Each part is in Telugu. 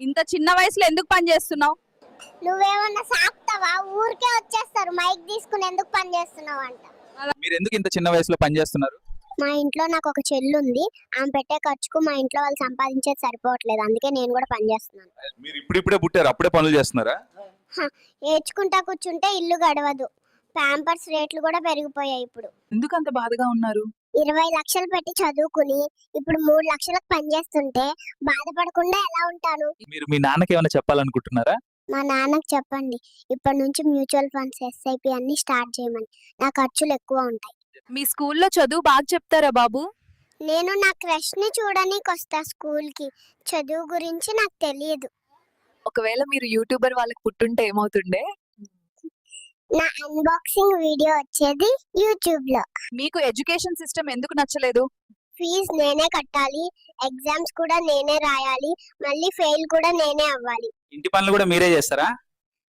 ఇంత చిన్న వయసులో ఎందుకు పని చేస్తున్నావు? నువ్వేమన్నా సాక్తావా? ఊరికే వచ్చేస్తారు మైక్ తీసుకుని ఎందుకు పని చేస్తున్నావు అంట. మీరు ఎందుకు ఇంత చిన్న వయసులో పని చేస్తున్నారు? మా ఇంట్లో నాకు ఒక చెల్లి ఉంది. ఆమె పెట్టే ఖర్చుకు మా ఇంట్లో వాళ్ళు సంపాదించేది సరిపోవట్లేదు. అందుకే నేను కూడా పని చేస్తున్నాను. మీరు ఇప్పుడిప్పుడే పుట్టారు, అప్పుడే పనులు చేస్తున్నారా? ఏడ్చుకుంటా కూర్చుంటే ఇల్లు గడవదు. ప్యాంపర్స్ రేట్లు కూడా పెరిగిపోయాయి ఇప్పుడు. ఎందుకు అంత బాధగా ఉన్నారు? 20 లక్షలు పెట్టి చదువుకుని ఇప్పుడు 3 లక్షలకు పని చేస్తుంటే బాధపడకుండా ఎలా ఉంటాను? మీరు మీ నాన్నకి ఏమైనా చెప్పాలనుకుంటున్నారా? మా నాన్నకు చెప్పండి, ఇప్పటి నుంచి మ్యూచువల్ ఫండ్స్, ఎస్ఐపి అన్ని స్టార్ట్ చేయమని. నా ఖర్చులు ఎక్కువ ఉంటాయి. మీ స్కూల్లో చదువు బాగా చెప్తారా బాబు? నేను నా క్రష్ ని చూడడానికి వస్తా స్కూల్ కి. చదువు గురించి నాకు తెలియదు. ఒకవేళ మీరు యూట్యూబర్ వాళ్ళకి పుట్టుంటే ఏమవుతుండే? నా అన్బాక్సింగ్ వీడియో వచ్చేది యూట్యూబ్ లో. మీకు ఎడ్యుకేషన్ సిస్టమ్ ఎందుకు నచ్చలేదు? ఫీజు నేనే కట్టాలి, ఎగ్జామ్స్ కూడా నేనే రాయాలి, మళ్ళీ ఫెయిల్ కూడా నేనే అవ్వాలి. ఇంటి పనులు కూడా మీరే చేస్తారా?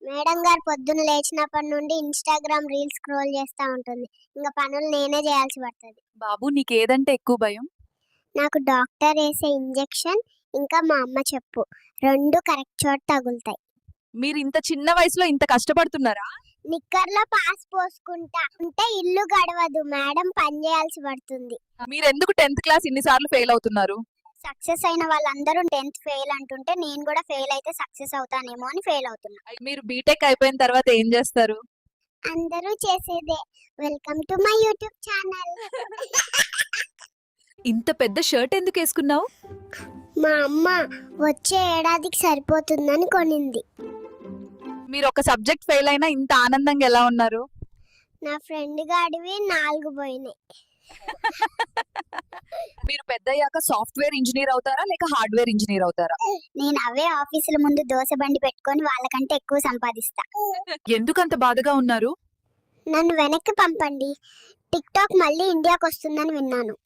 మేడం గారు పొద్దున్న లేచినప్పటి నుండి ఇన్స్టాగ్రామ్ రీల్స్ స్క్రోల్ చేస్తా ఉంటుంది. ఇంకా పనులు నేనే చేయాల్సి పడుతుంది. బాబు నీకేదంటే ఎక్కువ భయం? నాకు డాక్టర్ వేసే ఇంజెక్షన్, ఇంకా మా అమ్మ చెప్పు, రెండు కరెక్ట్ చోట తగులుతాయి. మీరు ఇంత చిన్న వయసులో ఇంత కష్టపడుతున్నారా? నిక్కర్లో పాస్ పోసుకుంటా ఉంటే ఇల్లు గడవదు. మేడం పని చేయాల్సి పడుతుంది. మీరు ఎందుకు 10th క్లాస్ ఇన్నిసార్లు ఫెయిల్ అవుతున్నారు? సక్సెస్ అయిన వాళ్ళందరూ 10th ఫెయిల్ అంటుంటే నేను కూడా ఫెయిల్ అయితే సక్సెస్ అవుతానేమో అని ఫెయిల్ అవుతున్నా. మీరు బీటెక్ అయిపోయిన తర్వాత ఏం చేస్తారు? అందరూ చేసేదే. Welcome to my YouTube channel. ఇంత పెద్ద షర్ట్ ఎందుకు వేసుకున్నావు? మా అమ్మ వచ్చే ఏడాదికి సరిపోతుందని కొనింది. మీరు ఒక సబ్జెక్ట్ ఫెయిల్ అయినా ఇంత ఆనందంగా ఎలా ఉన్నారు? నా ఫ్రెండ్ గాడివి 4 పోయినాయి. మీరు పెద్దయ్యాక సాఫ్ట్వేర్ ఇంజనీర్ అవుతారా లేక హార్డ్వేర్ ఇంజనీర్ అవుతారా? నేను అవే ఆఫీసుల ముందు దోశ బండి పెట్టుకొని వాళ్ళకంటే ఎక్కువ సంపాదిస్తా. ఎందుకు అంత బాధగా ఉన్నారు? నన్ను వెనక్కి పంపండి. టిక్ టాక్ మళ్ళీ ఇండియాకి వస్తుందని విన్నాను.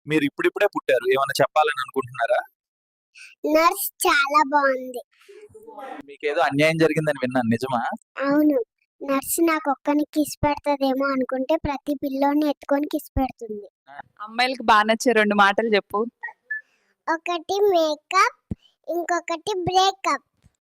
మీరు ఇప్పుడిప్పుడే పుట్టారు, ఏమైనా చెప్పాలని అనుకుంటున్నారా? నర్స్ చాలా బాగుంది. మీకేదో అన్యాయం జరిగిందని విన్నాను, నిజమా? అవును, నర్స్ నాకు ఒక్కని కిస్ పెడతదేమో అనుకుంటే ప్రతి పిల్లోని ఎత్తుకొని కిస్ పెడుతుంది. అమ్మాయిలకు బాగా నచ్చే 2 మాటలు చెప్పు. ఒకటి మేకప్, ఇంకొకటి బ్రేకప్.